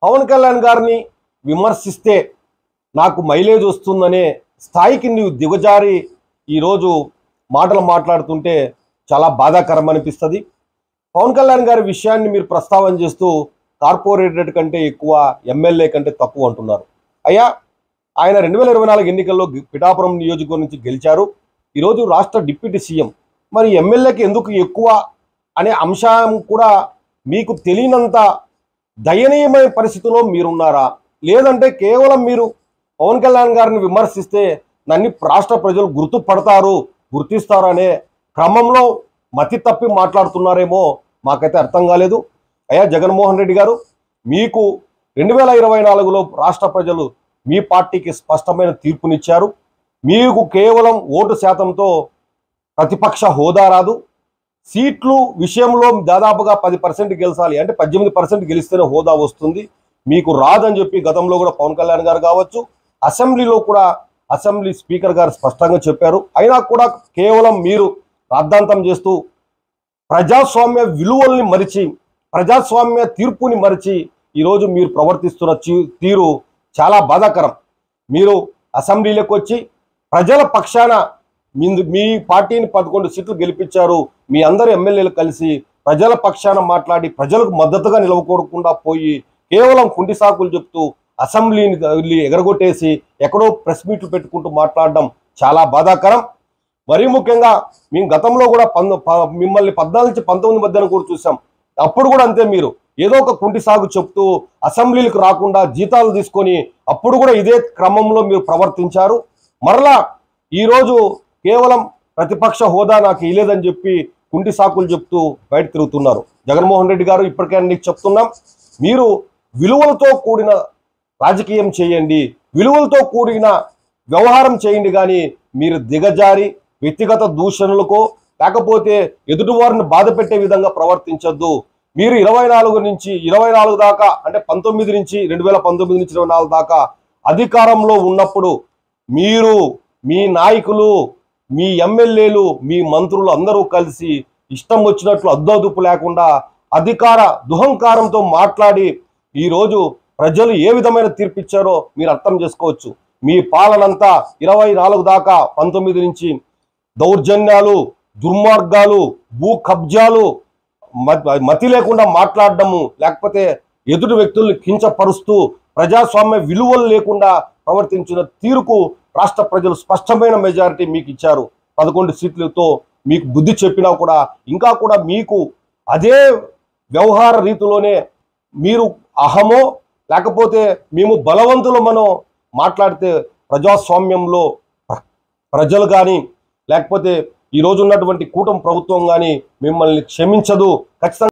పవన్ కళ్యాణ్ గారిని విమర్శిస్తే నాకు మైలేజ్ వస్తుందనే స్థాయికి నీవు దిగజారి ఈరోజు మాటలు మాట్లాడుతుంటే చాలా బాధాకరం అనిపిస్తుంది. పవన్ కళ్యాణ్ గారి విషయాన్ని మీరు ప్రస్తావన చేస్తూ కార్పొరేటెడ్ కంటే ఎక్కువ ఎమ్మెల్యే కంటే తక్కువ అంటున్నారు. అయ్యా, ఆయన 2024 ఎన్నికల్లో పిఠాపురం నియోజకవర్గం నుంచి గెలిచారు. ఈరోజు రాష్ట్ర డిప్యూటీ సీఎం. మరి ఎమ్మెల్యేకి ఎందుకు ఎక్కువ అనే అంశం కూడా మీకు తెలియనంత దయనీయమైన పరిస్థితిలో మీరున్నారా? లేదంటే కేవలం మీరు పవన్ కళ్యాణ్ గారిని విమర్శిస్తే నన్ను రాష్ట్ర ప్రజలు గుర్తిస్తారు అనే క్రమంలో మతి తప్పి మాట్లాడుతున్నారేమో మాకైతే అర్థం కాలేదు. అయ్యా జగన్మోహన్ రెడ్డి గారు, మీకు 2024లో రాష్ట్ర ప్రజలు మీ పార్టీకి స్పష్టమైన తీర్పునిచ్చారు. మీకు కేవలం ఓటు శాతంతో ప్రతిపక్ష హోదా రాదు. సీట్లు విషయంలో దాదాపుగా 10% గెలిచాలి, అంటే 18% గెలిస్తేనే హోదా వస్తుంది. మీకు రాదని చెప్పి గతంలో కూడా పవన్ కళ్యాణ్ గారు కావచ్చు, అసెంబ్లీలో కూడా అసెంబ్లీ స్పీకర్ గారు స్పష్టంగా చెప్పారు. అయినా కూడా కేవలం మీరు రాద్ధాంతం చేస్తూ ప్రజాస్వామ్య విలువల్ని మరిచి, ప్రజాస్వామ్య తీర్పుని మరిచి ఈరోజు మీరు ప్రవర్తిస్తున్న తీరు చాలా బాధాకరం. మీరు అసెంబ్లీలోకి వచ్చి ప్రజల పక్షాన మీ పార్టీని 11 సీట్లు గెలిపించారు. మీ అందరు ఎమ్మెల్యేలు కలిసి ప్రజల పక్షాన మాట్లాడి ప్రజలకు మద్దతుగా నిలవకూడకుండా పోయి కేవలం కుంటి సాకులు చెప్తూ అసెంబ్లీని ఎగరగొట్టేసి ఎక్కడో ప్రెస్ మీట్లు పెట్టుకుంటూ మాట్లాడడం చాలా బాధాకరం. మరీ ముఖ్యంగా మేము గతంలో కూడా మిమ్మల్ని 14 నుంచి 19 మధ్యన కూడా చూసాం. అప్పుడు కూడా అంతే, మీరు ఏదో ఒక కుంటి సాగు చెప్తూ అసెంబ్లీలకు రాకుండా జీతాలు తీసుకొని అప్పుడు కూడా ఇదే క్రమంలో మీరు ప్రవర్తించారు. మరలా ఈరోజు కేవలం ప్రతిపక్ష హోదా నాకు ఇలేదని చెప్పి కుంటి సాకులు చెప్తూ బయట తిరుగుతున్నారు. జగన్మోహన్ రెడ్డి గారు, ఇప్పటికే నీకు చెప్తున్నాం, మీరు విలువలతో కూడిన రాజకీయం చేయండి, విలువలతో కూడిన వ్యవహారం చేయండి. కానీ మీరు దిగజారి వ్యక్తిగత దూషణలకో లేకపోతే ఎదుటివారిని బాధ పెట్టే విధంగా ప్రవర్తించొద్దు. మీరు 24 దాకా, అంటే 19 నుంచి 2019 నుంచి 24 దాకా అధికారంలో ఉన్నప్పుడు మీరు, మీ నాయకులు, మీ ఎమ్మెల్యేలు, మీ మంత్రులు అందరూ కలిసి ఇష్టం వచ్చినట్లు అద్దోదుపు లేకుండా అధికార దుహంకారంతో మాట్లాడి ఈరోజు ప్రజలు ఏ విధమైన తీర్పిచ్చారో మీరు అర్థం చేసుకోవచ్చు. మీ పాలనంతా 24 దాకా 19 నుంచి దౌర్జన్యాలు, దుర్మార్గాలు, భూ కబ్జాలు, మతి లేకుండా మాట్లాడడము, లేకపోతే ఎదుటి వ్యక్తుల్ని కించపరుస్తూ ప్రజాస్వామ్య విలువలు లేకుండా ప్రవర్తించిన తీరుకు రాష్ట్ర ప్రజలు స్పష్టమైన మెజారిటీ మీకు ఇచ్చారు. 11 సీట్లతో మీకు బుద్ధి చెప్పినా కూడా ఇంకా కూడా మీకు అదే వ్యవహార రీతిలోనే మీరు అహమో లేకపోతే మేము బలవంతులమనో మాట్లాడితే ప్రజాస్వామ్యంలో ప్రజలు కానీ లేకపోతే ఈరోజు ఉన్నటువంటి కూటమి ప్రభుత్వం కానీ మిమ్మల్ని క్షమించదు. ఖచ్చితంగా